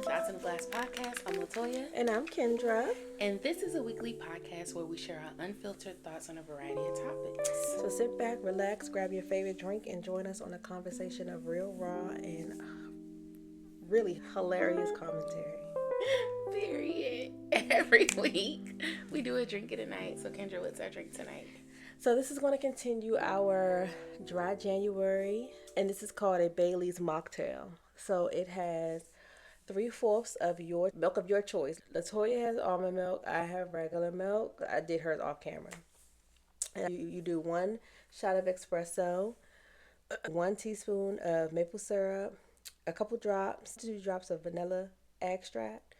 Thoughts in a Glass podcast. I'm Latoya. And I'm Kendra. And this is a weekly podcast where we share our unfiltered thoughts on a variety of topics. So sit back, relax, grab your favorite drink, and join us on a conversation of real, raw, and really hilarious commentary. Period. Every week we do a drink of the night. So Kendra, what's our drink tonight? So this is going to continue our dry January, and this is called a Bailey's Mocktail. So it has 3/4 of your milk of your choice. Latoya has almond milk. I have regular milk. I did hers off camera. And you do 1 shot of espresso, 1 teaspoon of maple syrup, a couple drops, 2 drops of vanilla extract,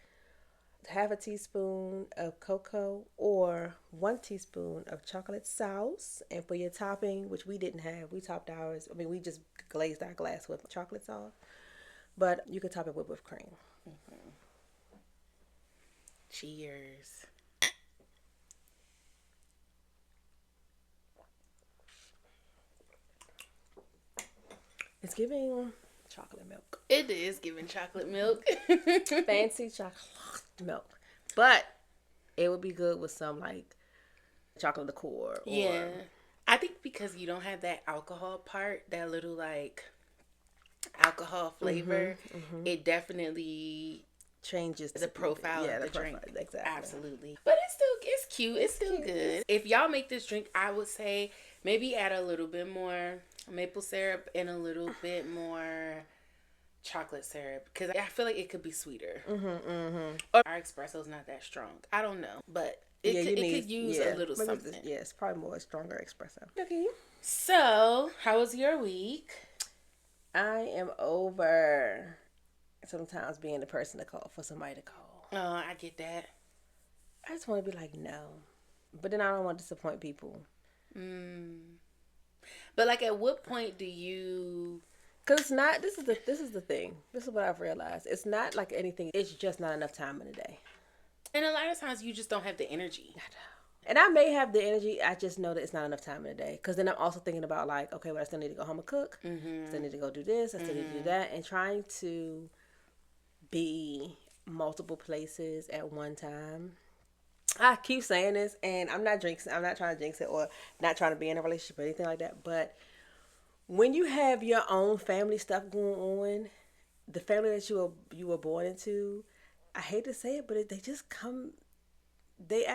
half a teaspoon of cocoa, or 1 teaspoon of chocolate sauce. And for your topping, which we didn't have, we topped ours. We just glazed our glass with chocolate sauce. But you could top it with whipped cream. Mm-hmm. Cheers. It's giving chocolate milk. It is giving chocolate milk. Fancy chocolate milk. But it would be good with some like chocolate liqueur. Or... Yeah. I think because you don't have that alcohol part, that little like alcohol flavor, it definitely changes the profile of the drink. Exactly. Absolutely. But it's cute. It's still good. If y'all make this drink, I would say maybe add a little bit more maple syrup and a little bit more chocolate syrup, because I feel like it could be sweeter. Or our espresso's not that strong. I don't know, but it could use a little something. It's probably more stronger espresso. Okay. So, how was your week? I am over sometimes being the person to call for somebody to call. Oh, I get that. I just want to be like, no. But then I don't want to disappoint people. But like, at what point do you... Because it's not, this is the thing. This is what I've realized. It's not like anything. It's just not enough time in the day. And a lot of times you just don't have the energy. I know. And I may have the energy. I just know that it's not enough time in the day. Because then I'm also thinking about like, okay, well, I still need to go home and cook. I still need to go do this. I still need to do that. And trying to be multiple places at one time. I keep saying this, and I'm not trying to jinx it or not trying to be in a relationship or anything like that. But when you have your own family stuff going on, the family that you were born into, I hate to say it, but they just come... They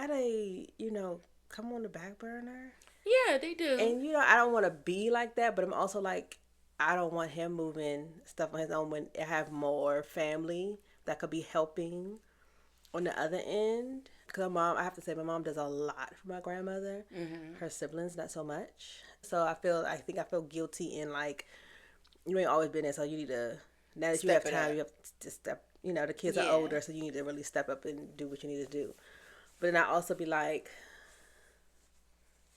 come on the back burner. Yeah, they do. And, I don't want to be like that, but I'm also like, I don't want him moving stuff on his own when I have more family that could be helping on the other end. Because I have to say, my mom does a lot for my grandmother. Her siblings, not so much. So I think I feel guilty in like, you ain't always been there, so you need to, now that you have time, you have to step, the kids are older, so you need to really step up and do what you need to do. But then I also be like,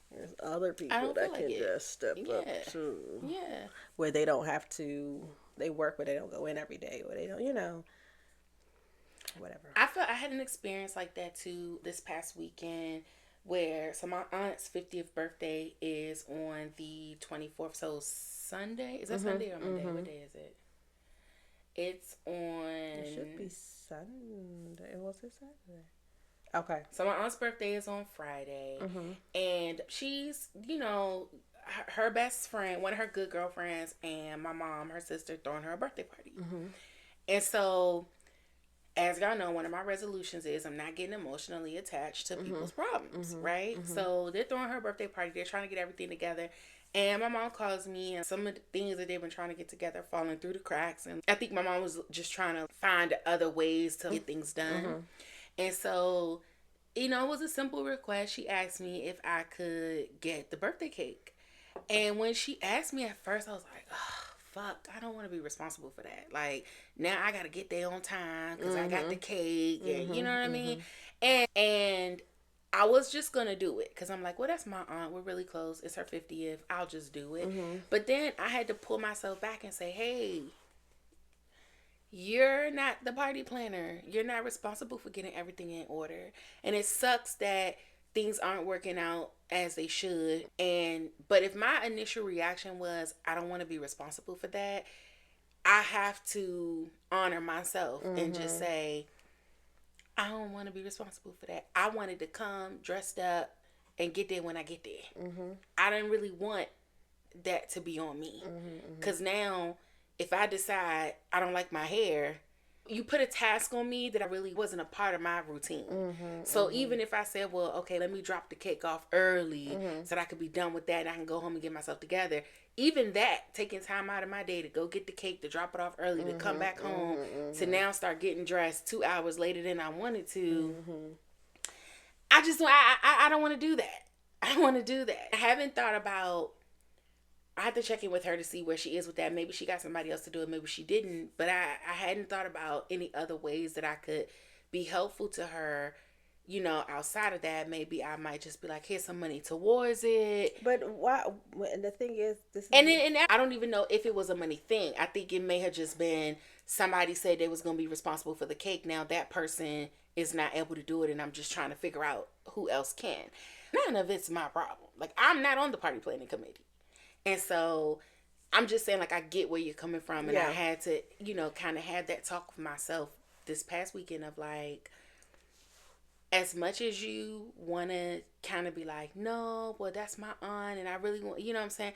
there's other people that can just step up too. Yeah. Where they don't have to, they work but they don't go in every day, or they don't, whatever. I had an experience like that too this past weekend, where my aunt's 50th birthday is on the 24th. So Sunday, is that Sunday or Monday? What day is it? It's on... It should be Sunday. Was it Saturday? Okay. So my aunt's birthday is on Friday, and she's, her best friend, one of her good girlfriends, and my mom, her sister, throwing her a birthday party. And so, as y'all know, one of my resolutions is I'm not getting emotionally attached to people's problems, right? So they're throwing her a birthday party. They're trying to get everything together. And my mom calls me, and some of the things that they've been trying to get together falling through the cracks. And I think my mom was just trying to find other ways to get things done. And so, it was a simple request. She asked me if I could get the birthday cake. And when she asked me at first, I was like, oh, fuck, I don't want to be responsible for that. Like, now I got to get there on time because I got the cake. And you know what I mean? And I was just going to do it because I'm like, well, that's my aunt. We're really close. It's her 50th. I'll just do it. But then I had to pull myself back and say, hey, you're not the party planner. You're not responsible for getting everything in order. And it sucks that things aren't working out as they should. But if my initial reaction was, I don't want to be responsible for that, I have to honor myself and just say, I don't want to be responsible for that. I wanted to come dressed up and get there when I get there. I didn't really want that to be on me. Because now, if I decide I don't like my hair, you put a task on me that I really wasn't a part of my routine. So even if I said, well, okay, let me drop the cake off early so that I could be done with that and I can go home and get myself together. Even that, taking time out of my day to go get the cake, to drop it off early, to come back home, to now start getting dressed 2 hours later than I wanted to. I don't want to do that. I don't want to do that. I haven't thought about, I have to check in with her to see where she is with that. Maybe she got somebody else to do it. Maybe she didn't. But I hadn't thought about any other ways that I could be helpful to her. You know, outside of that, maybe I might just be like, here's some money towards it. But why? And the thing is, this is... And I don't even know if it was a money thing. I think it may have just been somebody said they was going to be responsible for the cake. Now that person is not able to do it, and I'm just trying to figure out who else can. None of it's my problem. Like, I'm not on the party planning committee. And so I'm just saying, like, I get where you're coming from. And I had to, you know, kind of have that talk with myself this past weekend of like, as much as you want to kind of be like, no, well, that's my aunt and I really want, you know what I'm saying?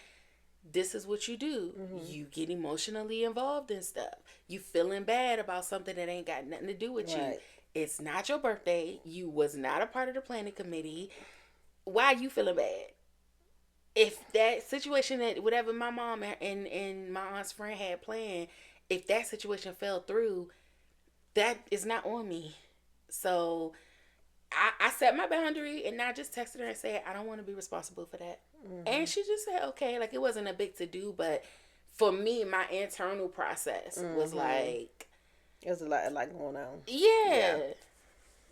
This is what you do. You get emotionally involved in stuff. You feeling bad about something that ain't got nothing to do with you. It's not your birthday. You was not a part of the planning committee. Why are you feeling bad? If that situation, that whatever my mom and my aunt's friend had planned, if that situation fell through, that is not on me. So I set my boundary and I just texted her and said, I don't want to be responsible for that. And she just said, okay. Like, it wasn't a big to do, but for me, my internal process was like, there's a lot going on. Yeah.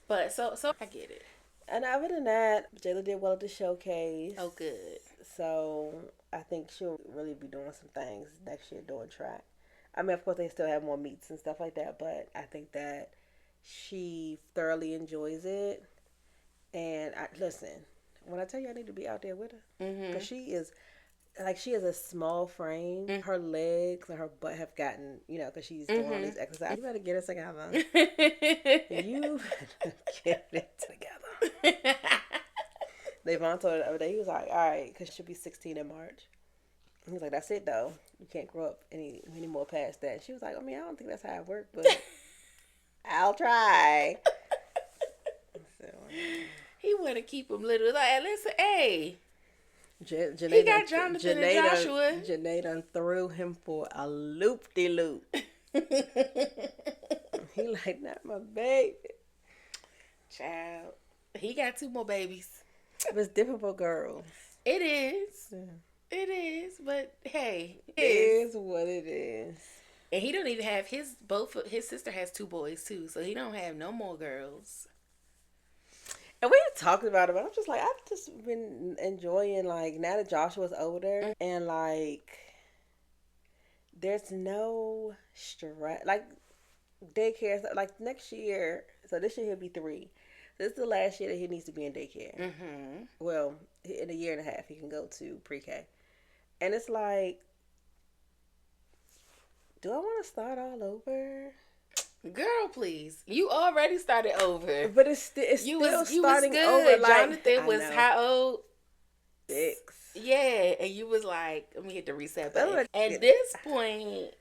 But so I get it. And other than that, Jayla did well at the showcase. Oh, good. So I think she'll really be doing some things next year doing track. I mean, of course, they still have more meets and stuff like that, but I think that she thoroughly enjoys it. And listen, when I tell you I need to be out there with her, because she is a small frame. Her legs and her butt have gotten, you know, because she's doing all these exercises. You better get it together. You better get it together. Devon told her the other day, he was like, all right, because she'll be 16 in March. He was like, that's it, though. You can't grow up any more past that. She was like, I mean, I don't think that's how it works, but I'll try. So, he want to keep him little. Like, listen, hey. Janae he got Jonathan and Joshua. Janae done threw him for a loop-de-loop. He like, not my baby. Child. He got 2 more babies. It's different for girls. It is. Yeah. It is. But hey, it is what it is. And he don't even have his sister has 2 boys too, so he don't have no more girls. And we talked about it, but I'm just like, I've just been enjoying, like, now that Joshua's older and like there's no stress, like daycare, like next year, so this year he'll be 3. This is the last year that he needs to be in daycare. Well, in a year and a half, he can go to pre-K. And it's like, do I want to start all over? Girl, please. You already started over. But it's still starting over. Like, Jonathan was how old? 6. Yeah, and you was like, let me hit the reset button. At this point...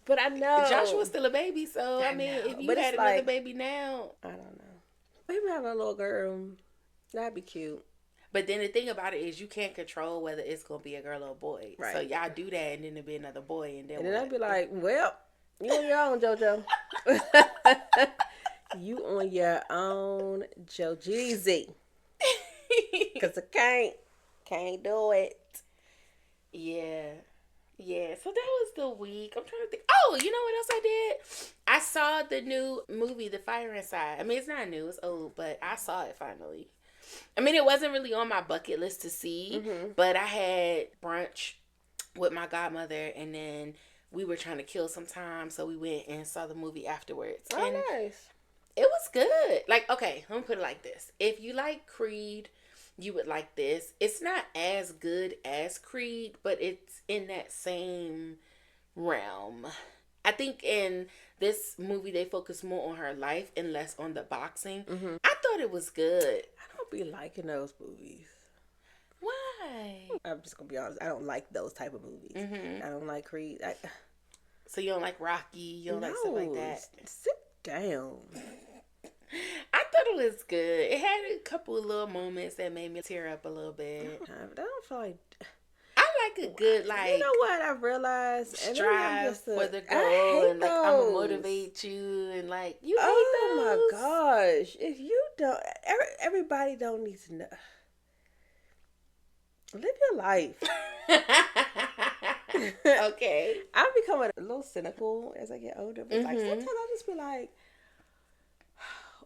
But I know. Joshua's still a baby, so I mean, if you had another baby now... I don't know. Maybe have a little girl. That'd be cute. But then the thing about it is you can't control whether it's going to be a girl or a boy. Right. So y'all do that and then there'll be another boy. And then I'd be like, well, you on your own, JoJo. You on your own, Joe Jeezy. Because I can't do it. Yeah. Yeah, so that was the week. I'm trying to think. Oh, you know what else I did? I saw the new movie, The Fire Inside. I mean, it's not new, it's old, but I saw it finally. I mean, it wasn't really on my bucket list to see, but I had brunch with my godmother, and then we were trying to kill some time, so we went and saw the movie afterwards. Oh, and nice. It was good. Like, okay, let me put it like this. If you like Creed, you would like this. It's not as good as Creed, but it's in that same realm. I think in this movie they focus more on her life and less on the boxing. I thought it was good. I don't be liking those movies. Why? I'm just gonna be honest. I don't like those type of movies. I don't like Creed. So you don't like Rocky? You don't like stuff like that? Sit down. I thought it was good. It had a couple of little moments that made me tear up a little bit. I don't feel like... I like a good, like... You know what I realized? Strive for the goal and, like, I'm going to motivate you and, like, you hate those. Oh, my gosh. If you don't... Everybody don't need to know. Live your life. Okay. I'm becoming a little cynical as I get older. But, like, sometimes I just be like...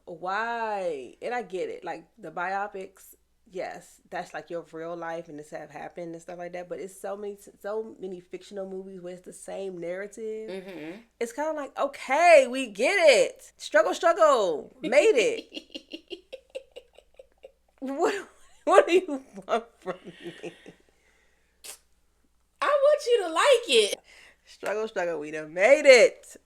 Why? And I get it. Like the biopics, yes, that's like your real life and this have happened and stuff like that. But it's so many fictional movies where it's the same narrative. It's kind of like, okay, we get it. Struggle, made it. What do you want from me? I want you to like it. Struggle, we done made it.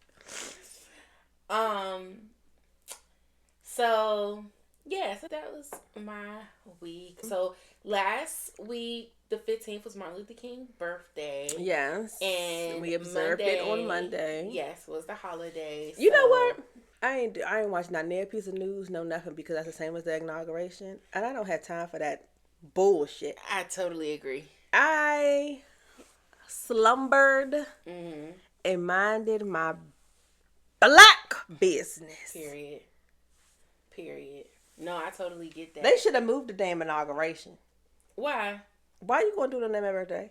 So, yeah, so that was my week. So, last week, the 15th was Martin Luther King's birthday. Yes. And we observed it on Monday. Yes, was the holiday. You know what? I ain't watched not near piece of news, no nothing, because that's the same as the inauguration. And I don't have time for that bullshit. I totally agree. I slumbered and minded my black business. Period. No, I totally get that. They should have moved the damn inauguration. Why? Why you going to do it on their birthday?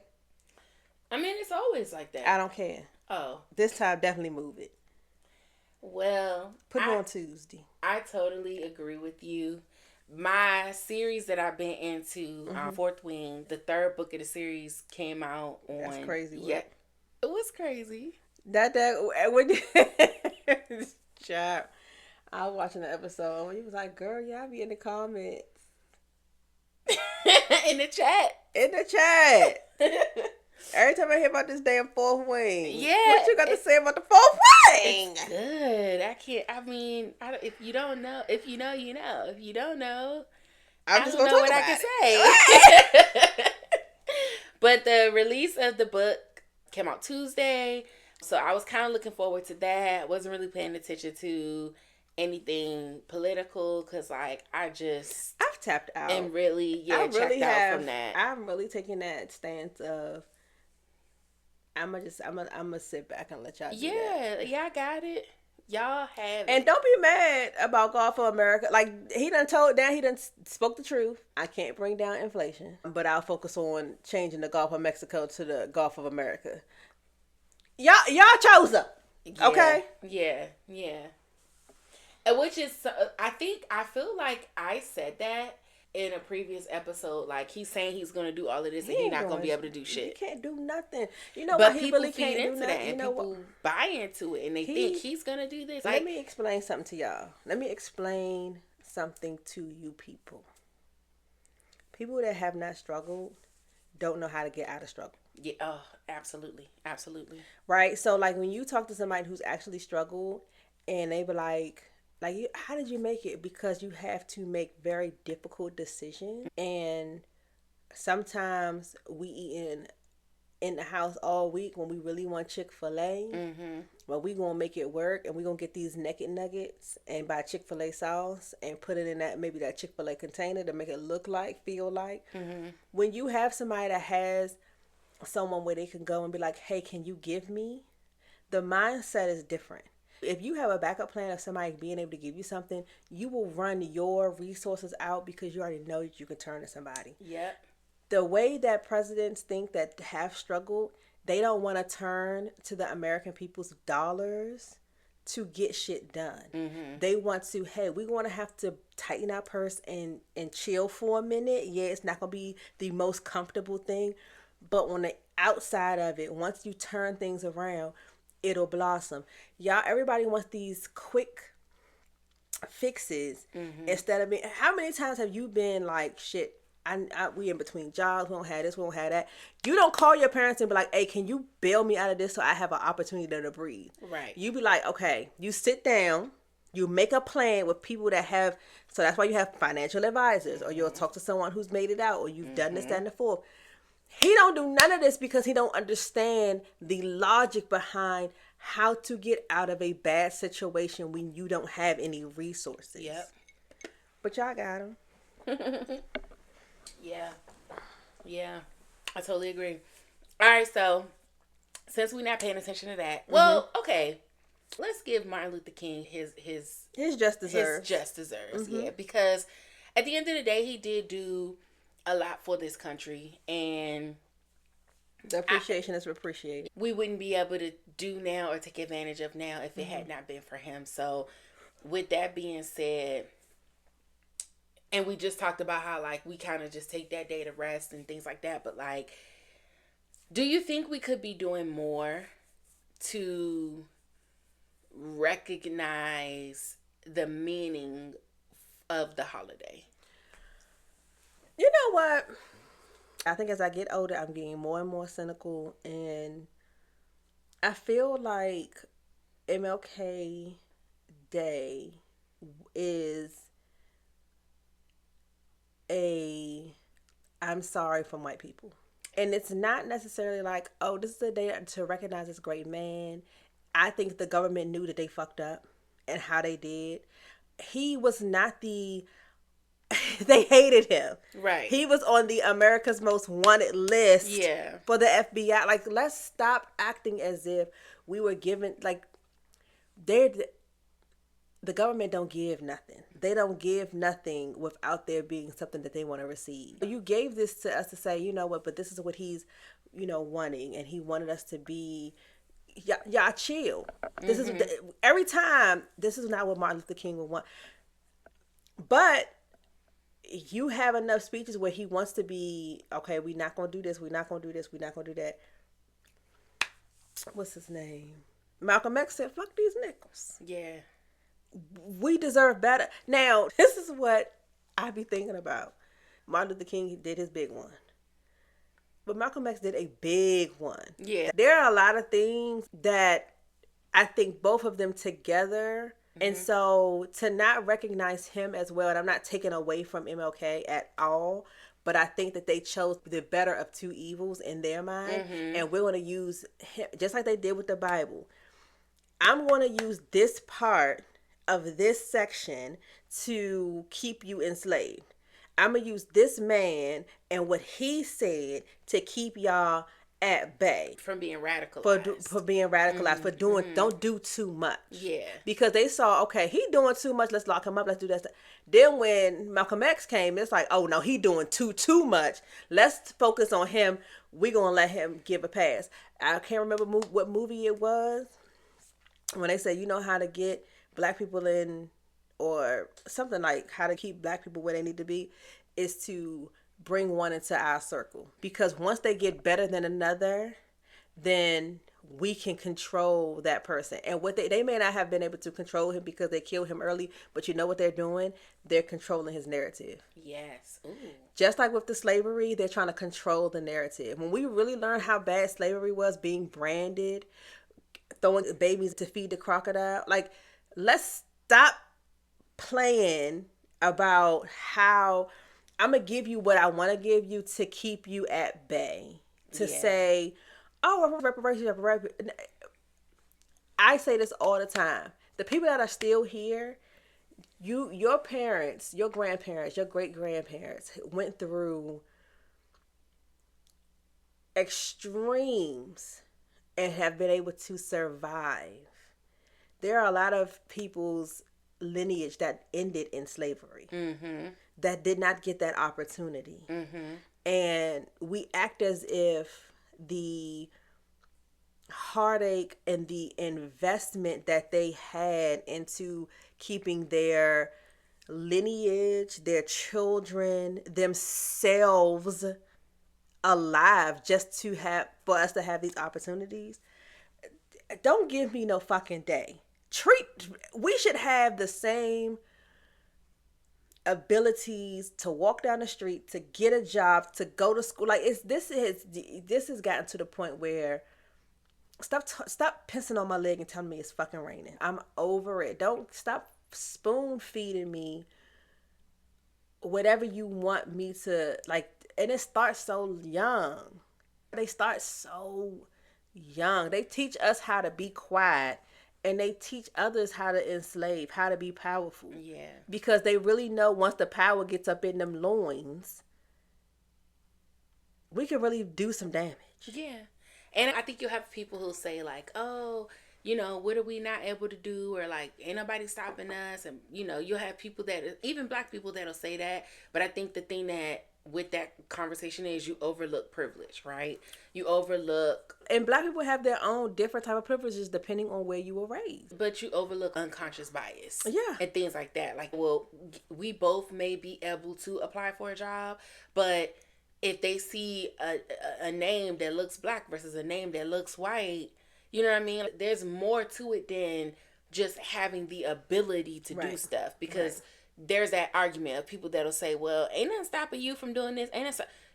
I mean, it's always like that. I don't care. Oh. This time, definitely move it. Well. Put it on Tuesday. I totally agree with you. My series that I've been into, Fourth Wing, the third book of the series came out on... That's crazy. Yeah. It was crazy. When Child, I was watching the episode when he was like, girl, yeah, I be in the comments. In the chat. Every time I hear about this damn fourth wing. Yeah. What you got to say about the fourth wing? It's good. If you don't know. If you know, you know. If you don't know, I don't know what I can say. But the release of the book came out Tuesday. So I was kind of looking forward to that. Wasn't really paying attention to anything political because, like, I've tapped out and really checked out from that. I'm really taking that stance of I'm gonna sit back and let y'all do that. Yeah, I got it. Y'all have it. And don't be mad about God for America. Like, he done spoke the truth. I can't bring down inflation, but I'll focus on changing the Gulf of Mexico to the Gulf of America. Y'all chose up. Okay? Yeah. Which is, I feel like I said that in a previous episode. Like, he's saying he's going to do all of this and he's not going to be able to do shit. He can't do nothing. You know but what? He people really feed can't into do that nothing. and you know people buy into it and they think he's going to do this. Let me explain something to y'all. Let me explain something to you people. People that have not struggled don't know how to get out of struggle. Yeah, oh, absolutely. Right? So, like, when you talk to somebody who's actually struggled and they be like, how did you make it? Because you have to make very difficult decisions. And sometimes we eating in the house all week when we really want Chick-fil-A. But we going to make it work and we going to get these naked nuggets and buy Chick-fil-A sauce and put it in that Chick-fil-A container to make it feel like. When you have somebody that has someone where they can go and be like, hey, can you give me? The mindset is different. If you have a backup plan of somebody being able to give you something, you will run your resources out because you already know that you can turn to somebody. Yep. The way that presidents think that have struggled, they don't want to turn to the American people's dollars to get shit done. They want to, hey, we're going to have to tighten our purse and chill for a minute. Yeah, it's not going to be the most comfortable thing. But on the outside of it, once you turn things around, it'll blossom. Y'all, everybody wants these quick fixes instead of being... How many times have you been like, shit, we in between jobs. We don't have this. We don't have that. You don't call your parents and be like, hey, can you bail me out of this so I have an opportunity to breathe? Right. You be like, okay, you sit down. You make a plan with people that have, so that's why you have financial advisors, or you'll talk to someone who's made it out, or you've done this, that, and the fourth. He don't do none of this because he don't understand the logic behind how to get out of a bad situation when you don't have any resources. Yep. But y'all got him. Yeah. Yeah. I totally agree. All right, so since we're not paying attention to that, well, okay, let's give Martin Luther King his just desserts. His just desserts, yeah, because at the end of the day, he did do a lot for this country, and the appreciation is appreciated. We wouldn't be able to do now or take advantage of now if it had not been for him. So, with that being said, and we just talked about how like we kind of just take that day to rest and things like that, but like, do you think we could be doing more to recognize the meaning of the holiday? You know what? I think as I get older, I'm getting more and more cynical, and I feel like MLK Day is I'm sorry for white people. And it's not necessarily like, oh, this is a day to recognize this great man. I think the government knew that they fucked up and how they did. He was not they hated him. Right. He was on the America's Most Wanted list for the FBI. Like, let's stop acting as if we were given, like, the government don't give nothing. They don't give nothing without there being something that they want to receive. You gave this to us to say, you know what, but this is what he's, wanting. And he wanted us to be, y'all chill. This is, every time, this is not what Martin Luther King would want. But you have enough speeches where he wants to be, okay, we're not going to do this, we're not going to do this, we're not going to do that. What's his name? Malcolm X said, fuck these nickels. Yeah. We deserve better. Now, this is what I be thinking about. Martin Luther King did his big one. But Malcolm X did a big one. Yeah. There are a lot of things that I think both of them together. And so to not recognize him as well, and I'm not taking away from MLK at all, but I think that they chose the better of two evils in their mind. And we're going to use him, just like they did with the Bible. I'm going to use this part of this section to keep you enslaved. I'm going to use this man and what he said to keep y'all at bay. From being radicalized. For being radicalized, for doing, don't do too much. Yeah. Because they saw, okay, he doing too much, let's lock him up, let's do that. Then when Malcolm X came, it's like, oh no, he doing too much. Let's focus on him. We're going to let him give a pass. I can't remember what movie it was. When they say, you know how to get black people in, or something like how to keep black people where they need to be, is to bring one into our circle. Because once they get better than another, then we can control that person. And what they may not have been able to control him because they killed him early, but you know what they're doing? They're controlling his narrative. Yes. Ooh. Just like with the slavery, they're trying to control the narrative. When we really learned how bad slavery was, being branded, throwing babies to feed the crocodile, like, let's stop playing about how I'm going to give you what I want to give you to keep you at bay. To say, oh, reparations. I say this all the time. The people that are still here, your parents, your grandparents, your great-grandparents went through extremes and have been able to survive. There are a lot of people's lineage that ended in slavery, that did not get that opportunity. And we act as if the heartache and the investment that they had into keeping their lineage, their children, themselves alive, just to have, for us to have these opportunities. Don't give me no fucking day. We should have the same abilities to walk down the street, to get a job, to go to school. Like this has gotten to the point where stop pissing on my leg and telling me it's fucking raining. I'm over it. Don't stop spoon feeding me whatever you want me to like. And it starts so young. They start so young. They teach us how to be quiet, and they teach others how to enslave, how to be powerful. Yeah. Because they really know once the power gets up in them loins, we can really do some damage. Yeah. And I think you'll have people who'll say like, oh, you know, what are we not able to do? Or like, ain't nobody stopping us. And, you know, you'll have people that, even black people that'll say that. But I think the thing that with that conversation is you overlook privilege, right? You overlook. And black people have their own different type of privileges depending on where you were raised. But you overlook unconscious bias. Yeah. And things like that. Like, well, we both may be able to apply for a job, but if they see a name that looks black versus a name that looks white, you know what I mean? There's more to it than just having the ability to do stuff. Because there's that argument of people that'll say, well, ain't nothing stopping you from doing this.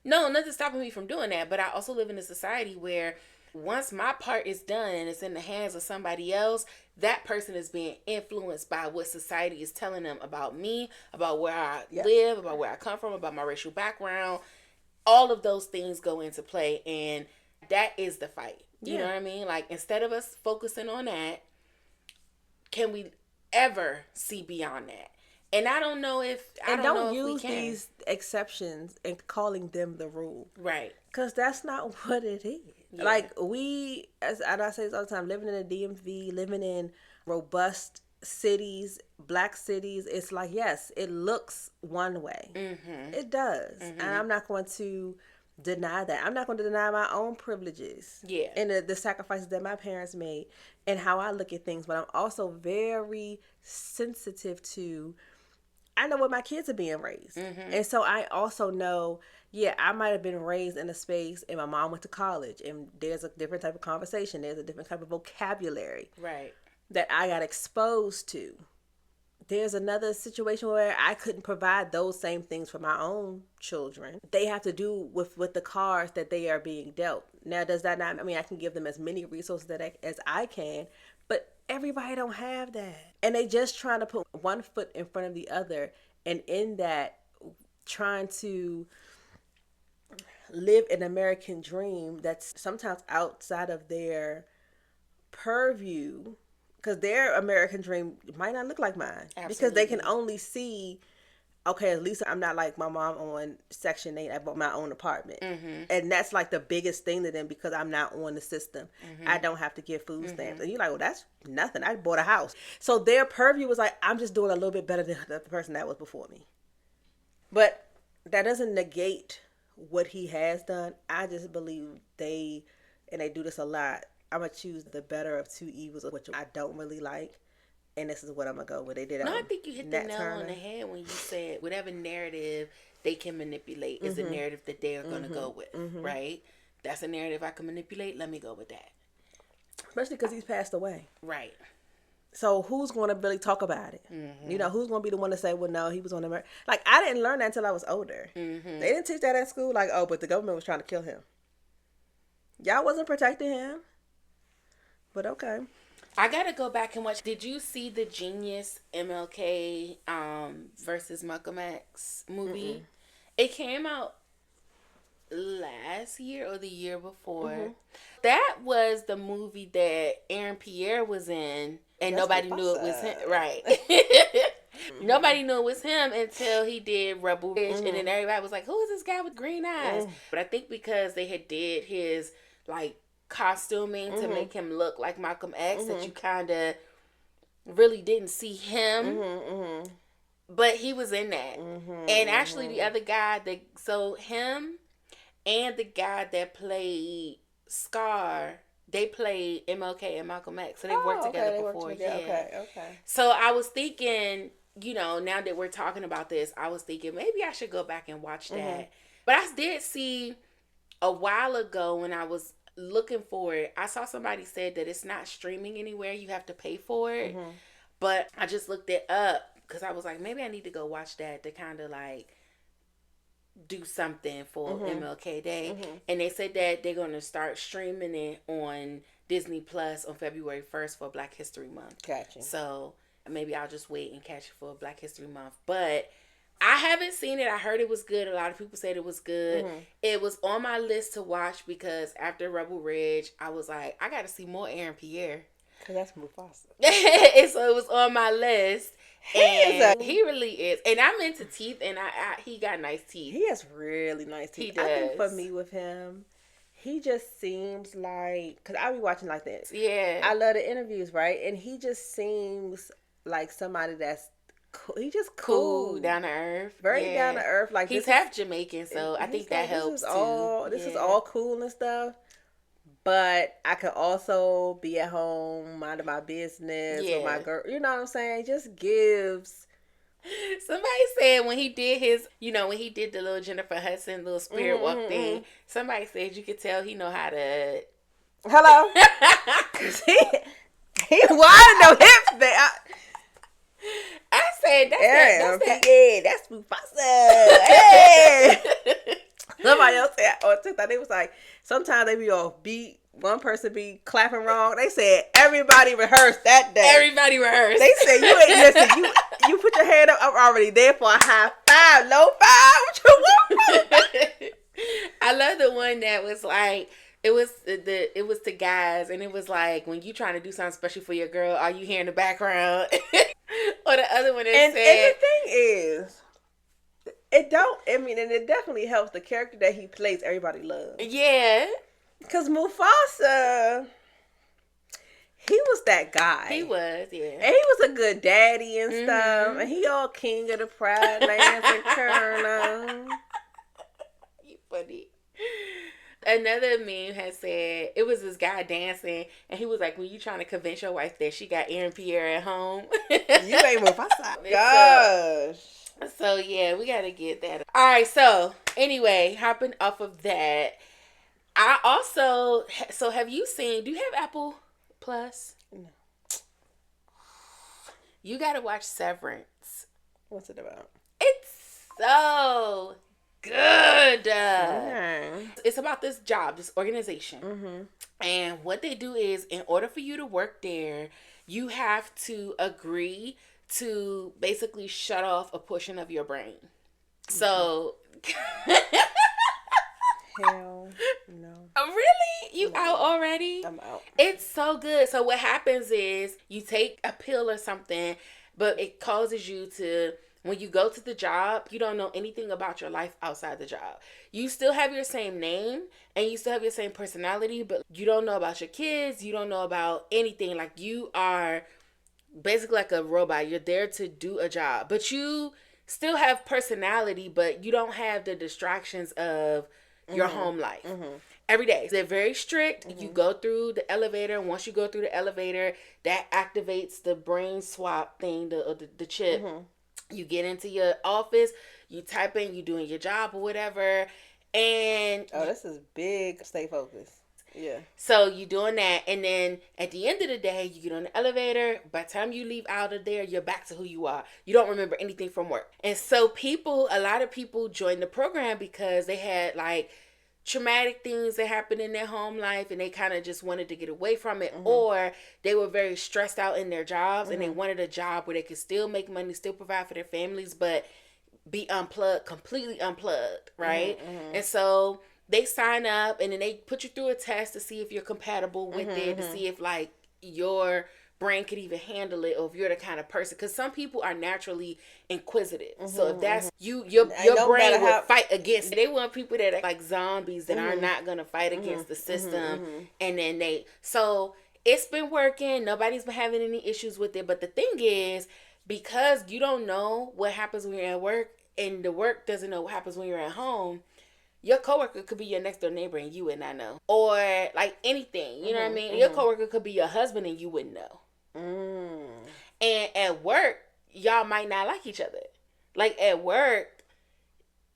No, nothing's stopping me from doing that. But I also live in a society where once my part is done and it's in the hands of somebody else, that person is being influenced by what society is telling them about me, about where I live, about where I come from, about my racial background. All of those things go into play, and that is the fight. You know what I mean? Like, instead of us focusing on that, can we ever see beyond that? And I don't know if don't use these exceptions and calling them the rule, right? Because that's not what it is. Yeah. Like as I say this all the time, living in the DMV, living in robust cities, black cities, it's like, yes, it looks one way. Mm-hmm. It does. Mm-hmm. And I'm not going to deny that. I'm not going to deny my own privileges. Yeah. And the sacrifices that my parents made and how I look at things. But I'm also very sensitive to, I know what my kids are being raised. Mm-hmm. And so I also know, I might have been raised in a space and my mom went to college and there's a different type of conversation. There's a different type of vocabulary. Right. That I got exposed to. There's another situation where I couldn't provide those same things for my own children. They have to do with the cards that they are being dealt. Now, does that not, I mean, I can give them as many resources as I can, but everybody don't have that. And they just trying to put one foot in front of the other. And in that, trying to live an American dream that's sometimes outside of their purview. Because their American dream might not look like mine. Absolutely. Because they can only see, okay, at least I'm not like my mom on Section 8. I bought my own apartment. Mm-hmm. And that's like the biggest thing to them because I'm not on the system. Mm-hmm. I don't have to get food stamps. And you're like, well, that's nothing. I bought a house. So their purview was like, I'm just doing a little bit better than the person that was before me. But that doesn't negate what he has done. I just believe they do this a lot, I'm going to choose the better of two evils, which I don't really like. And this is what I'm going to go with. They did. No, I think you hit the nail on the head when you said whatever narrative they can manipulate is the narrative that they are going to go with, right? That's a narrative I can manipulate. Let me go with that. Especially because he's passed away. Right. So who's going to really talk about it? Mm-hmm. You know, who's going to be the one to say, well, no, he was on America. Like, I didn't learn that until I was older. Mm-hmm. They didn't teach that at school. Like, oh, but the government was trying to kill him. Y'all wasn't protecting him. But okay. I gotta go back and watch. Did you see the Genius MLK versus Malcolm X movie? Mm-mm. It came out last year or the year before. Mm-hmm. That was the movie that Aaron Pierre was in, and nobody knew it was him. Right. Nobody knew it was him until he did Rebel Ridge, and then everybody was like, "Who is this guy with green eyes?" But I think because they had did his like costuming to make him look like Malcolm X, that you kind of really didn't see him, but he was in that. And actually the other guy so him and the guy that played Scar, they played MLK and Malcolm X, so they've worked together before. Okay. So I was thinking, you know, now that we're talking about this, I was thinking maybe I should go back and watch that. But I did see a while ago when I was looking for it, I saw somebody said that it's not streaming anywhere, you have to pay for it. But I just looked it up because I was like, maybe I need to go watch that to kind of like do something for MLK Day. And they said that they're going to start streaming it on Disney Plus on February 1st for Black History Month. Gotcha. So maybe I'll just wait and catch it for Black History Month. But I haven't seen it. I heard it was good. A lot of people said it was good. It was on my list to watch because after Rebel Ridge, I was like, I got to see more Aaron Pierre. Because that's Mufasa. And so it was on my list. He really is. And I'm into teeth, and he got nice teeth. He has really nice teeth. He does. I think for me with him, he just seems like, because I be watching like this. Yeah. I love the interviews, right? And he just seems like somebody that's cool. He just cool. Down to earth. Very down to earth. Like he's half Jamaican, so I think that helps too. This is all cool and stuff. But I could also be at home, minding my business with my girl. You know what I'm saying? Just gives. Somebody said when he did his, when he did the little Jennifer Hudson little spirit walk thing, somebody said you could tell he know how to. Hello? he wide no hips, but I said that's Mufasa. Hey. Somebody else said on TikTok, they was like, sometimes they be off beat. One person be clapping wrong. They said everybody rehearsed that day. Everybody rehearsed. They said you ain't listen. You put your hand up. I'm already there for a high five, low five. What you want? I love the one that was like it was the guys, and it was like when you trying to do something special for your girl, are you here in the background? Or the other one that said. And the thing is. It definitely helps the character that he plays. Everybody loves. Yeah. Because Mufasa, he was that guy. He was, yeah. And he was a good daddy and stuff. And he all king of the pride lands and colonel. You funny. Another meme had said, it was this guy dancing, and he was like, when you trying to convince your wife that she got Aaron Pierre at home. You ain't Mufasa. Gosh. So, yeah, we got to get that. All right, so, anyway, hopping off of that, I also, so have you seen, do you have Apple Plus? No. You got to watch Severance. What's it about? It's so good. It's about this job, this organization. And what they do is, in order for you to work there, you have to agree to basically shut off a portion of your brain. So hell no. Really? You out already? I'm out. It's so good. So what happens is you take a pill or something, but it causes you to, when you go to the job, you don't know anything about your life outside the job. You still have your same name and you still have your same personality, but you don't know about your kids. You don't know about anything. Like, you are basically like a robot. You're there to do a job, but you still have personality, but you don't have the distractions of your home life. Every day they're very strict. You go through the elevator, and once you go through the elevator, that activates the brain swap thing, the chip. You get into your office, you type in, you doing your job or whatever, and this is big. Stay focused. Yeah. So you doing that, and then at the end of the day, you get on the elevator. By the time you leave out of there, you're back to who you are. You don't remember anything from work. And so a lot of people joined the program because they had like traumatic things that happened in their home life, and they kind of just wanted to get away from it, or they were very stressed out in their jobs, and they wanted a job where they could still make money, still provide for their families, but be unplugged, completely unplugged, right? And so they sign up, and then they put you through a test to see if you're compatible with it, to see if like your brain could even handle it, or if you're the kind of person, because some people are naturally inquisitive. So if that's you, your brain will fight against it. They want people that are like zombies that are not gonna fight against the system, and then so it's been working. Nobody's been having any issues with it. But the thing is, because you don't know what happens when you're at work, and the work doesn't know what happens when you're at home, your coworker could be your next door neighbor and you would not know. Or like anything, you know what I mean? Your coworker could be your husband and you wouldn't know. And at work, y'all might not like each other. Like at work,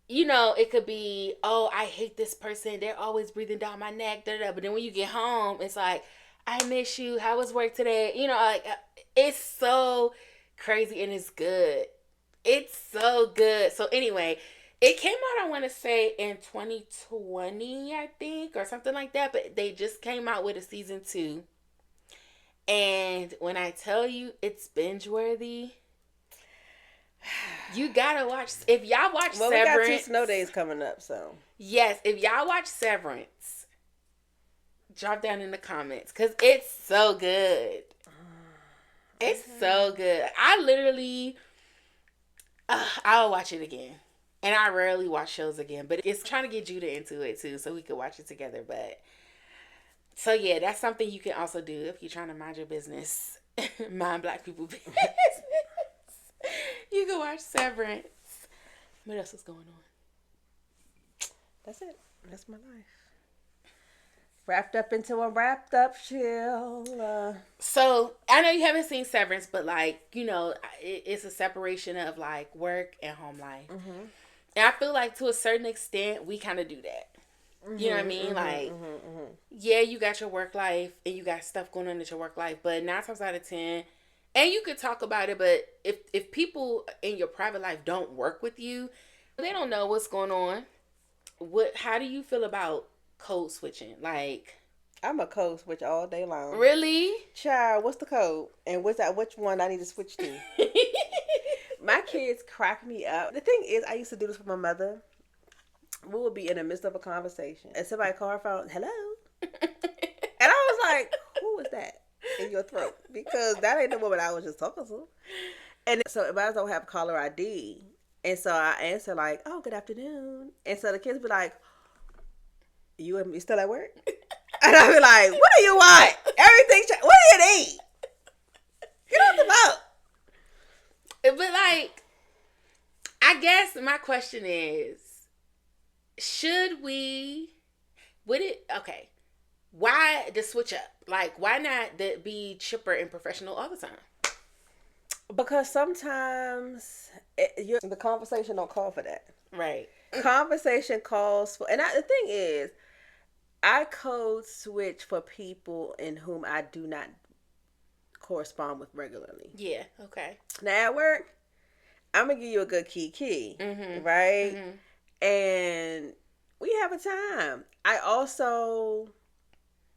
it could be, oh, I hate this person. They're always breathing down my neck. Da, da, da. But then when you get home, it's like, I miss you. How was work today? Like, it's so crazy and it's good. It's so good. So anyway, it came out, I want to say, in 2020, I think, or something like that. But they just came out with a season 2. And when I tell you it's binge worthy, you gotta watch. If y'all watch Well, Severance, we got 2 snow days coming up, so. Yes, if y'all watch Severance, drop down in the comments because it's so good. It's so good. I literally, I'll watch it again. And I rarely watch shows again, but it's trying to get Judah into it too, so we could watch it together. But so yeah, that's something you can also do if you're trying to mind your business, mind Black people business. You can watch Severance. What else is going on? That's it. That's my life. Wrapped up into a wrapped up chill. So I know you haven't seen Severance, but like, you know, it's a separation of like work and home life. Mm-hmm. And I feel like to a certain extent, we kind of do that. Mm-hmm, you know what I mean? Like, yeah, you got your work life and you got stuff going on at your work life, but 9 times out of 10, and you could talk about it, but if people in your private life don't work with you, they don't know what's going on. How do you feel about code switching? Like, I'm a code switch all day long. Really? Child, what's the code? And which one I need to switch to? My kids crack me up. The thing is, I used to do this with my mother. We would be in the midst of a conversation, and somebody called her phone, hello? And I was like, who is that in your throat? Because that ain't the woman I was just talking to. And so if I don't have caller ID, and so I answer like, oh, good afternoon. And so the kids be like, you still at work? And I be like, what do you want? Everything, what do you need? Get off the boat. But like, I guess my question is, why the switch up? Like, why not be chipper and professional all the time? Because sometimes the conversation don't call for that. Right. Conversation calls for, and the thing is, I code switch for people in whom I do not correspond with regularly. Yeah, okay. Now at work, I'm going to give you a good key, mm-hmm. right? Mm-hmm. And we have a time. I also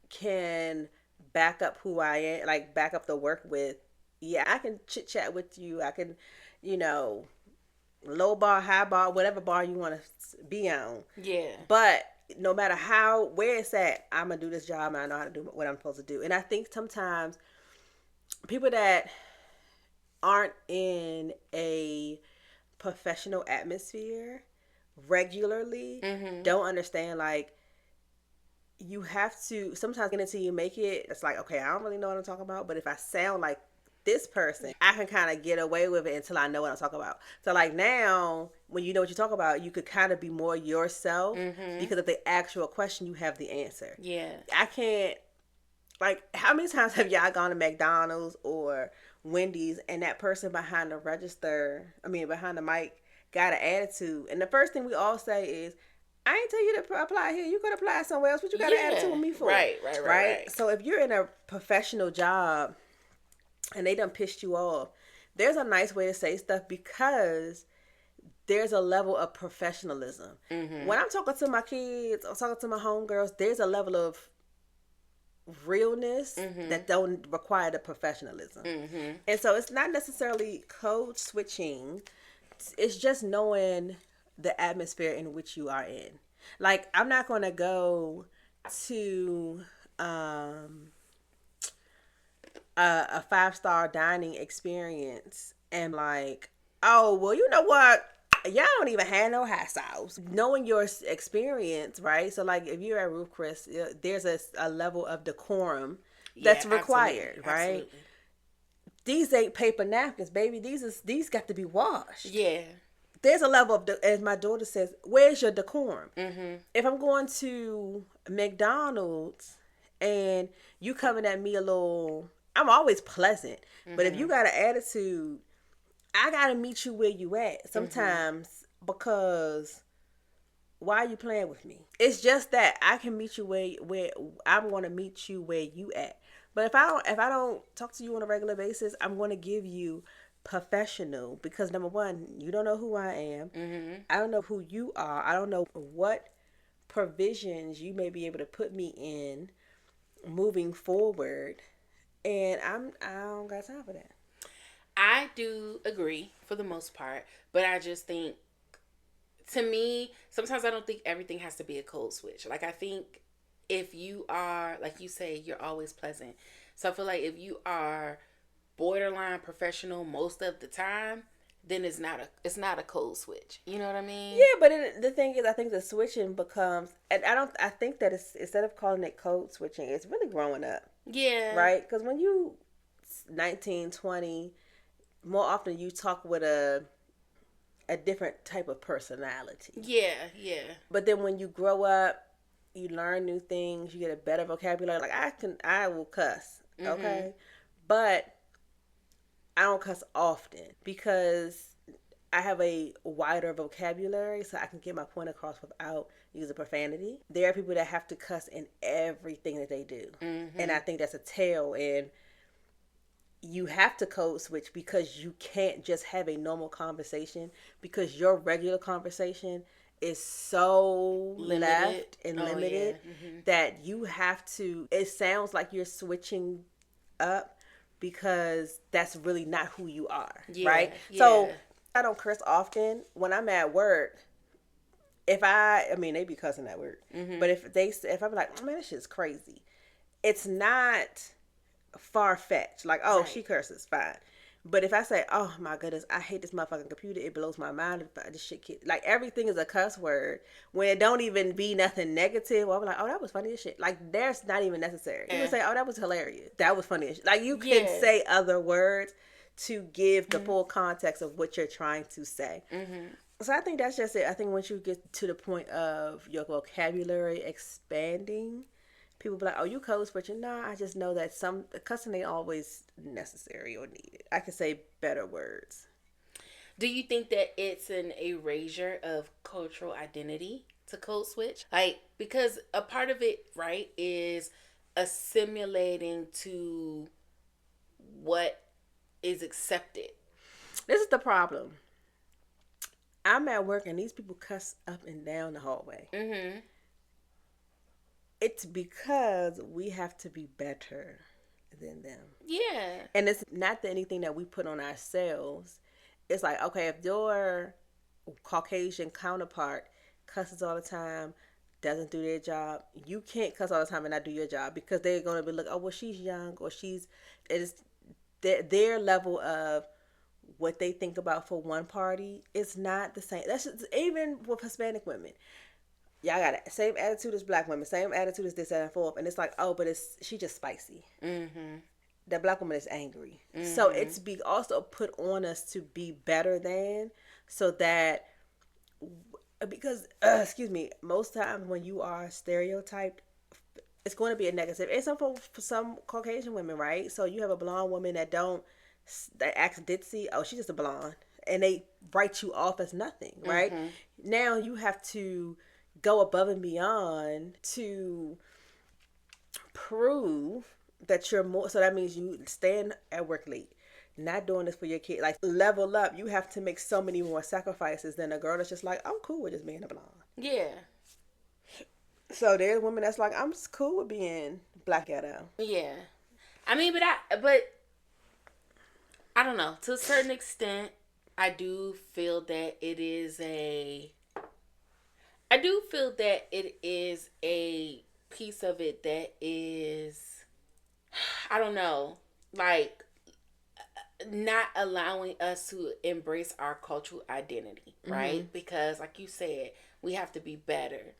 can back up who I am, like back up the work with. Yeah, I can chit chat with you. I can, low bar, high bar, whatever bar you want to be on. Yeah. But no matter where it's at, I'm going to do this job and I know how to do what I'm supposed to do. And I think sometimes people that aren't in a professional atmosphere regularly don't understand, like, you have to sometimes get until you make it. It's like, okay, I don't really know what I'm talking about, but if I sound like this person, I can kind of get away with it until I know what I'm talking about. So like now, when you know what you talk about, you could kind of be more yourself because of the actual question, you have the answer. Yeah. I can't, like, how many times have y'all gone to McDonald's or Wendy's and that person behind the behind the mic got an attitude, and the first thing we all say is, I ain't tell you to apply here. You could apply somewhere else. What you got an attitude with me for? Right. So if you're in a professional job and they done pissed you off, there's a nice way to say stuff because there's a level of professionalism. When I'm talking to my kids, I'm talking to my homegirls, there's a level of realness that don't require the professionalism. And so it's not necessarily code switching. It's just knowing the atmosphere in which you are in. Like, I'm not going to go to a 5-star dining experience and like, oh, well, you know what? Y'all don't even have no hot sauce. Knowing your experience, right? So like, if you're at Ruth Chris, there's a level of decorum that's required, right? Absolutely. These ain't paper napkins, baby. These got to be washed. Yeah. There's a level of, as my daughter says, where's your decorum? If I'm going to McDonald's and you coming at me a little, I'm always pleasant. But if you got an attitude, I got to meet you where you at sometimes because why are you playing with me? It's just that I can meet you where I'm going to meet you where you at. But if I don't talk to you on a regular basis, I'm going to give you professional because number one, you don't know who I am. Mm-hmm. I don't know who you are. I don't know what provisions you may be able to put me in moving forward. And I don't got time for that. I do agree for the most part, but I just think, to me, sometimes I don't think everything has to be a code switch. Like, I think if you are, like you say, you're always pleasant. So I feel like if you are borderline professional most of the time, then it's not a code switch. You know what I mean? Yeah, but the thing is, I think the switching becomes, and I think that it's instead of calling it code switching, it's really growing up, Yeah. right? Because when you 19, 20, more often you talk with a different type of personality. Yeah, yeah. But then when you grow up, you learn new things, you get a better vocabulary. Like I will cuss, okay, but I don't cuss often because I have a wider vocabulary, so I can get my point across without using profanity. There are people that have to cuss in everything that they do, and I think that's a tell. And you have to code switch because you can't just have a normal conversation because your regular conversation is so left and limited that you have to, it sounds like you're switching up because that's really not who you are, right? Yeah. So I don't curse often. When I'm at work, I mean, they be cussing at work, but if I'm like, oh man, this shit's crazy, it's not far-fetched. Like, oh, right, she curses, fine. But if I say, oh my goodness, I hate this motherfucking computer, it blows my mind, this shit, like everything is a cuss word when it don't even be nothing negative. Well, I'm like, oh, that was funny as shit. Like, that's not even necessary. You can say, oh, that was hilarious, that was funny as shit. Like, you can say other words to give the full context of what you're trying to say. So I think that's just it. I think once you get to the point of your vocabulary expanding, people be like, oh, you code switching. No, I just know that some cussing ain't always necessary or needed. I can say better words. Do you think that it's an erasure of cultural identity to code switch? Like, because a part of it, right, is assimilating to what is accepted. This is the problem. I'm at work and these people cuss up and down the hallway. It's because we have to be better than them. Yeah. And it's not that anything that we put on ourselves. It's like, okay, if your Caucasian counterpart cusses all the time, doesn't do their job, you can't cuss all the time and not do your job because they're going to be like, oh, well, she's young, or it's their level of what they think about for one party is not the same. That's just, even with Hispanic women. Y'all got the same attitude as black women, same attitude as this and forth, and it's like, oh, but she just spicy. The black woman is angry, so it's also put on us to be better than, so that because excuse me, most times when you are stereotyped, it's going to be a negative. It's for some Caucasian women, right? So you have a blonde woman that acts ditzy. Oh, she's just a blonde, and they write you off as nothing, right? Now you have to go above and beyond to prove that you're more. So that means you stand at work late, not doing this for your kid. Like, level up. You have to make so many more sacrifices than a girl that's just like, I'm cool with just being a blonde. Yeah. So there's women that's like, I'm just cool with being black ghetto. Yeah. I mean, but I don't know. To a certain extent, I do feel that it is a piece of it that is, I don't know, like, not allowing us to embrace our cultural identity, right? Because, like you said, we have to be better,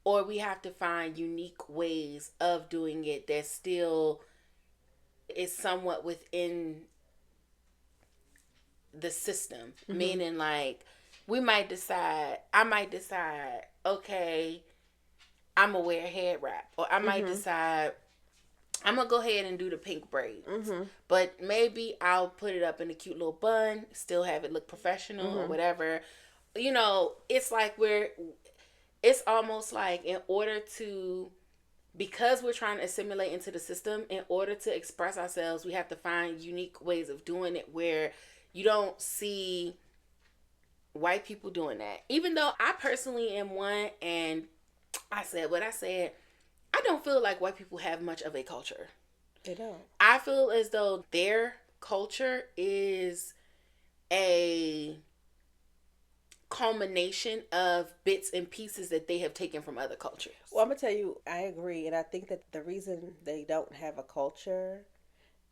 or we have to find unique ways of doing it that still is somewhat within the system. Meaning, like, I might decide, okay, I'm gonna wear a head wrap, or I might decide I'm gonna go ahead and do the pink braids, but maybe I'll put it up in a cute little bun, still have it look professional or whatever. You know, it's like it's almost like because we're trying to assimilate into the system, in order to express ourselves, we have to find unique ways of doing it where You don't see white people doing that. Even though I personally am one, and I said what I said, I don't feel like white people have much of a culture. They don't. I feel as though their culture is a culmination of bits and pieces that they have taken from other cultures. Well, I'm gonna tell you, I agree, and I think that the reason they don't have a culture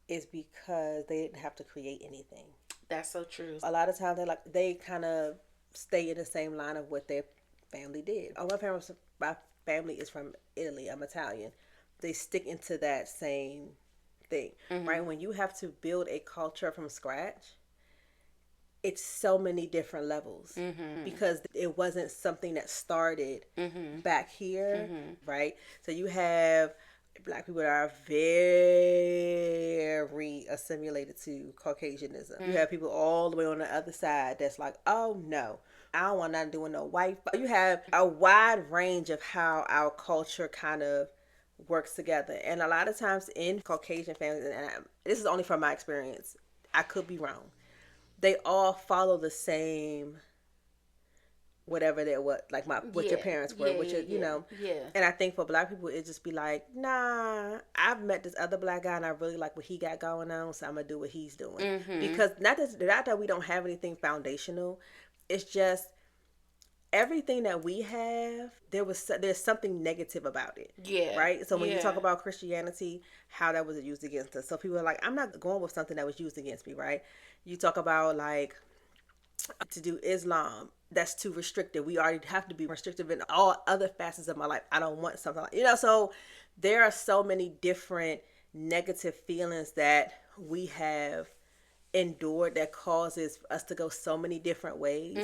is because they didn't have to create anything. That's so true. A lot of times they kind of stay in the same line of what their family did. Oh, my family is from Italy. I'm Italian. They stick into that same thing, right? When you have to build a culture from scratch, it's so many different levels because it wasn't something that started back here, right? So you have Black people that are very assimilated to Caucasianism. You have people all the way on the other side that's like, oh no, I don't want nothing to do with no white. You have a wide range of how our culture kind of works together. And a lot of times in Caucasian families, and this is only from my experience, I could be wrong, they all follow the same whatever they were, like what your parents were, you know. And I think for Black people, it just be like, nah, I've met this other Black guy and I really like what he got going on, so I'm gonna do what he's doing. Because not that we don't have anything foundational, it's just everything that we have, there's something negative about it. Right? So when you talk about Christianity, how that was used against us. So people are like, I'm not going with something that was used against me, right? You talk about like to do Islam, that's too restrictive. We already have to be restrictive in all other facets of my life. I don't want something like, so there are so many different negative feelings that we have endured that causes us to go so many different ways.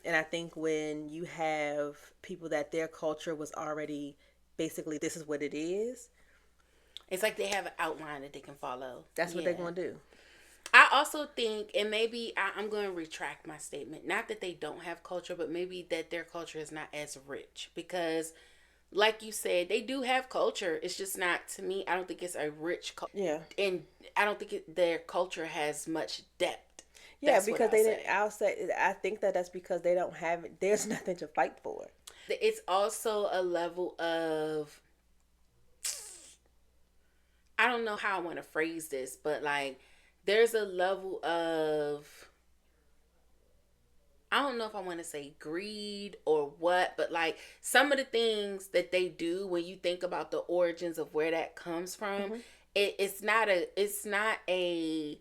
And I think when you have people that their culture was already basically this is what it is, it's like they have an outline that they can follow. That's what they're going to do. I also think, and maybe I'm going to retract my statement, not that they don't have culture, but maybe that their culture is not as rich. Because, like you said, they do have culture. It's just not, to me, I don't think it's a rich culture. Yeah. And I don't think their culture has much depth. Yeah, that's because I think that's because they don't have it. There's nothing to fight for. It's also a level of, I don't know how I want to phrase this, but like, there's a level of, I don't know if I want to say greed or what, but like some of the things that they do when you think about the origins of where that comes from, it's not a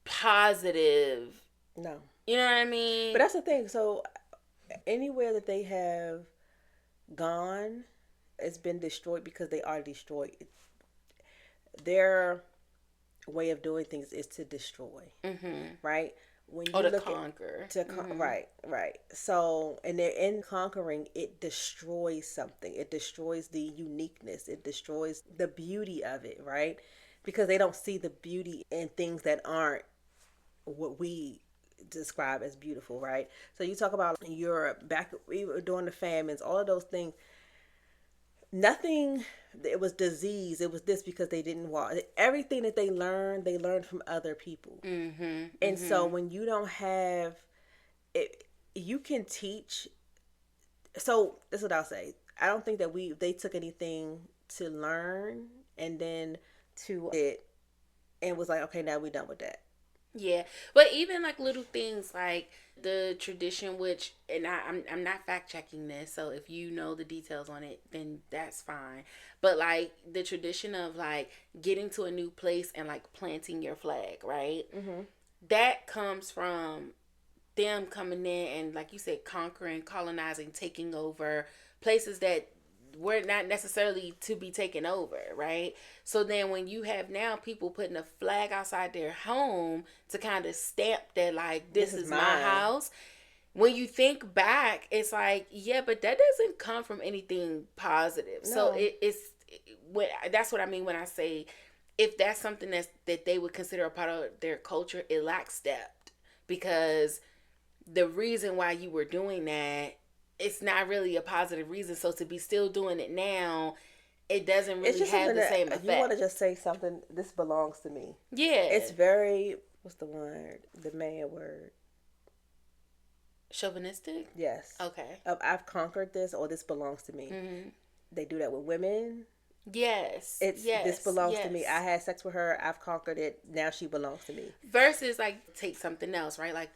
positive. No. You know what I mean? But that's the thing. So anywhere that they have gone, it's been destroyed because they are destroyed. Their way of doing things is to destroy, right? When you look conquer, right. So, and they're in conquering, it destroys something. It destroys the uniqueness. It destroys the beauty of it, right? Because they don't see the beauty in things that aren't what we describe as beautiful, right? So you talk about Europe back during the famines, all of those things. Nothing, it was disease, it was this because they didn't walk. Everything that they learned from other people. And so when you don't have it, you can teach. So this is what I'll say. I don't think that they took anything to learn and then to it and was like, okay, now we're done with that. Yeah, but even like little things like the tradition, which, and I'm not fact checking this, so if you know the details on it, then that's fine. But like the tradition of like getting to a new place and like planting your flag, right? That comes from them coming in and, like you said, conquering, colonizing, taking over places that were not necessarily to be taken over, right? So then when you have now people putting a flag outside their home to kind of stamp that like this is my house, when you think back, it's like, yeah, but that doesn't come from anything positive. No. So that's what I mean when I say if that's something that they would consider a part of their culture, it lacks depth, because the reason why you were doing that, it's not really a positive reason. So to be still doing it now, it doesn't really have the same effect. You want to just say something, this belongs to me. Yeah. It's very what's the word? The man word. Chauvinistic? Yes. Okay. I've conquered this, or this belongs to me. Mm-hmm. They do that with women. Yes. This belongs to me. I had sex with her. I've conquered it. Now she belongs to me. Versus like take something else, right? Like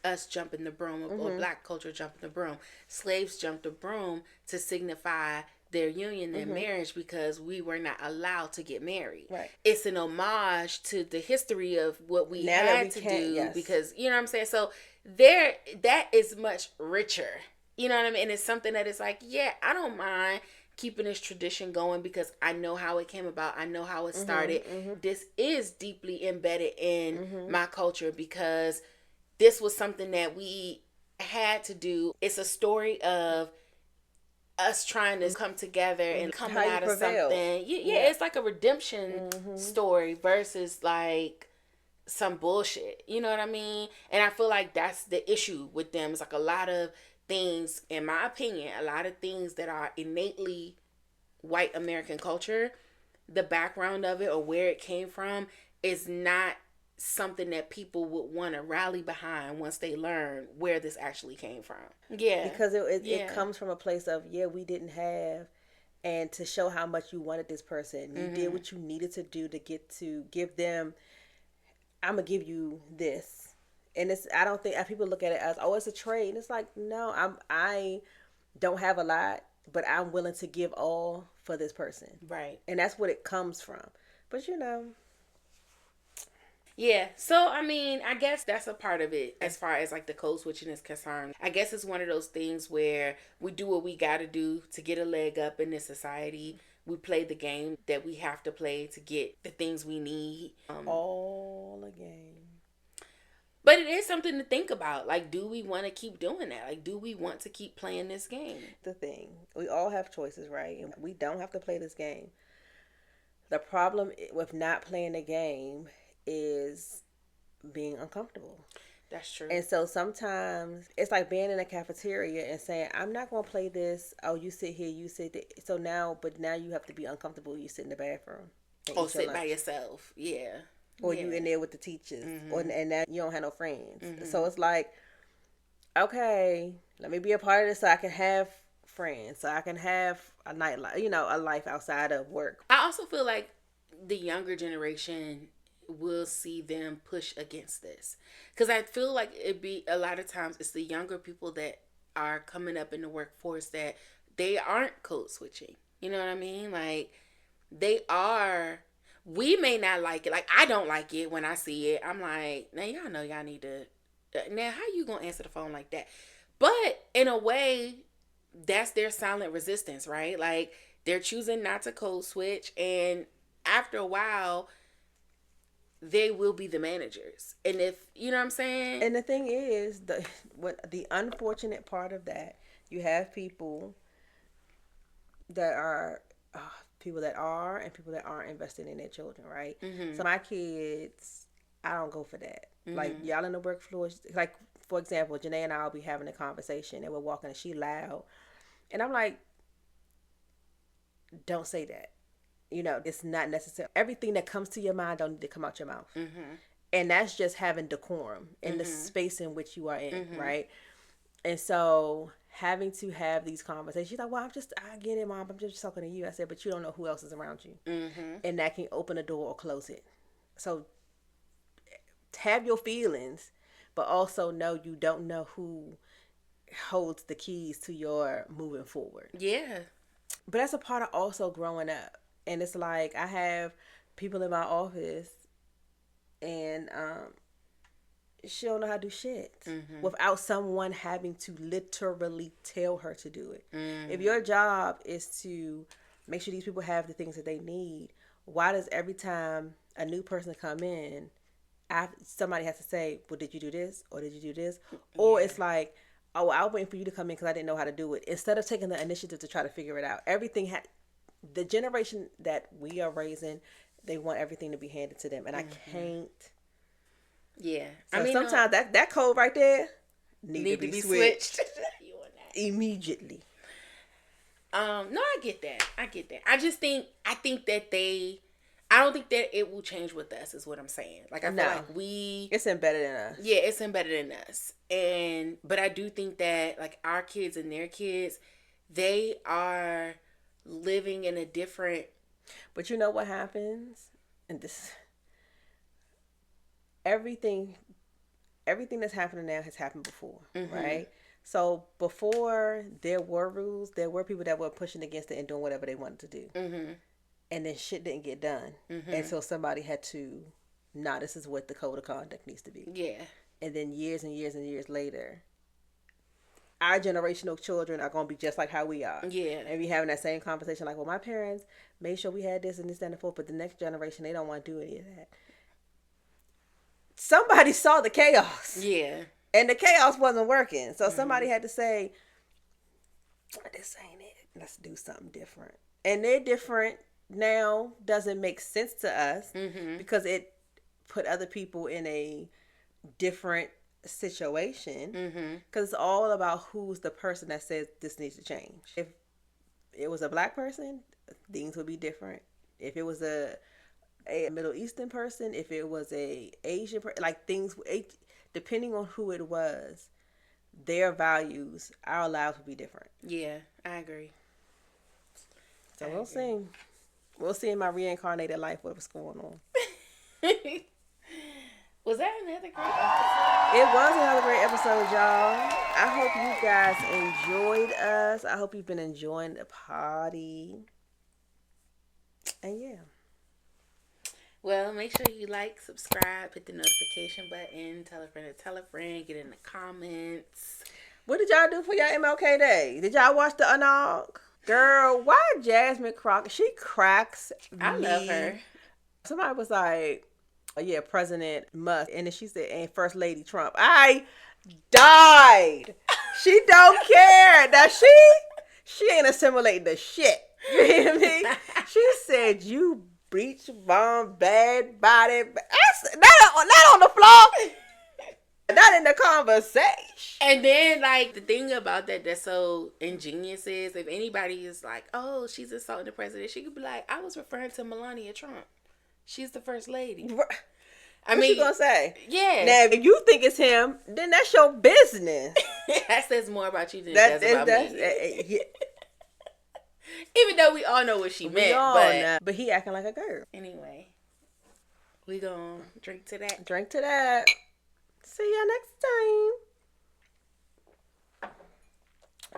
us jumping the broom, or black culture jumping the broom. Slaves jumped the broom to signify their union, their marriage, because we were not allowed to get married. Right. It's an homage to the history of what we had to do, yes. Because you know what I'm saying. So that is much richer. You know what I mean? And it's something that is like, yeah, I don't mind keeping this tradition going because I know how it came about. I know how it started. This is deeply embedded in my culture because this was something that we had to do. It's a story of us trying to come together and coming out of something. Yeah, it's like a redemption story versus like some bullshit. You know what I mean? And I feel like that's the issue with them. It's like a lot of things, in my opinion, a lot of things that are innately white American culture, the background of it or where it came from is not something that people would want to rally behind once they learn where this actually came from. Yeah. Because it comes from a place of, we didn't have, and to show how much you wanted this person. You did what you needed to do to get to give them, I'm going to give you this. And I don't think people look at it as, it's a trade. And it's like, no, I don't have a lot, but I'm willing to give all for this person. Right. And that's what it comes from. But yeah. So, I mean, I guess that's a part of it as far as like the code switching is concerned. I guess it's one of those things where we do what we got to do to get a leg up in this society. We play the game that we have to play to get the things we need. All a game. But it is something to think about. Like, do we want to keep doing that? Like, do we want to keep playing this game? The thing. We all have choices, right? And we don't have to play this game. The problem with not playing the game is being uncomfortable. That's true. And so sometimes it's like being in a cafeteria and saying, I'm not going to play this. Oh, you sit here, you sit there. So now you have to be uncomfortable. You sit in the bathroom. Oh, sit by yourself. Yeah. Or you in there with the teachers, and now you don't have no friends. So it's like, okay, let me be a part of this so I can have friends, so I can have a nightlife, a life outside of work. I also feel like the younger generation will see them push against this, because I feel like it'd be a lot of times it's the younger people that are coming up in the workforce that they aren't code switching. You know what I mean? Like they are. We may not like it. Like, I don't like it when I see it. I'm like, now y'all know y'all need to. Now, how you gonna answer the phone like that? But in a way, that's their silent resistance, right? Like, they're choosing not to code switch. And after a while, they will be the managers. And if, you know what I'm saying? And the thing is, the unfortunate part of that, you have people that are... people that are and people that aren't invested in their children, right? So my kids, I don't go for that. Like, y'all in the workforce, like, for example, Janae and I will be having a conversation and we're walking and she loud. And I'm like, don't say that. It's not necessary. Everything that comes to your mind don't need to come out your mouth. And that's just having decorum in the space in which you are in, right? And so having to have these conversations, she's like, well, I get it, Mom. I'm just talking to you. I said, but you don't know who else is around you. And that can open the door or close it. So have your feelings, but also know you don't know who holds the keys to your moving forward. Yeah. But that's a part of also growing up. And it's like, I have people in my office and, she don't know how to do shit without someone having to literally tell her to do it. If your job is to make sure these people have the things that they need, why does every time a new person come in, somebody has to say, well, did you do this? Or did you do this? Or it's like, oh, I was waiting for you to come in because I didn't know how to do it. Instead of taking the initiative to try to figure it out. The generation that we are they want everything to be handed to them. And I can't. Yeah. So I mean, sometimes that code right there need to be switched. You want that. Immediately. No, I get that. I think that I don't think that it will change with us, is what I'm saying. Like, I feel like it's embedded in us. Yeah, it's embedded in us. But I do think that, like, our kids and their kids, they are living in a different... But you know what happens? And this... Everything that's happening now has happened before, right? So before there were rules, there were people that were pushing against it and doing whatever they wanted to do. And then shit didn't get done. And so somebody had to, this is what the code of conduct needs to be. Yeah. And then years and years and years later, our generational children are going to be just like how we are. Yeah. And we having that same conversation like, well, my parents made sure we had this and this and the fourth, but the next generation, they don't want to do any of that. Somebody saw the chaos. Yeah. And the chaos wasn't working. So somebody had to say, this ain't it. Let's do something different. And they're different now doesn't make sense to us because it put other people in a different situation. Because it's all about who's the person that says this needs to change. If it was a black person, things would be different. If it was a Middle Eastern person, if it was a Asian person, like things, depending on who it was, their values, our lives would be different. Yeah, I agree. So we'll see. We'll see in my reincarnated life what's going on. Was that another great episode? It was another great episode, y'all. I hope you guys enjoyed us. I hope you've been enjoying the party. And yeah. Well, make sure you like, subscribe, hit the notification button, tell a friend, get in the comments. What did y'all do for your MLK Day? Did y'all watch the Unog? Girl, why Jasmine Crockett? She cracks me. I love her. Somebody was like, oh, yeah, President Musk. And then she said, and First Lady Trump. I died. She don't care. Now she ain't assimilating the shit. You hear me? She said, you breach bomb, bad body. Not on the floor. Not in the conversation. And then, like, the thing about that's so ingenious is if anybody is like, oh, she's insulting the president, she could be like, I was referring to Melania Trump. She's the first lady. What you gonna say? Yeah. Now, if you think it's him, then that's your business. That says more about you than it does about me. Yeah. Even though we all know what she meant. But he acting like a girl. Anyway, we gonna drink to that. See ya next time.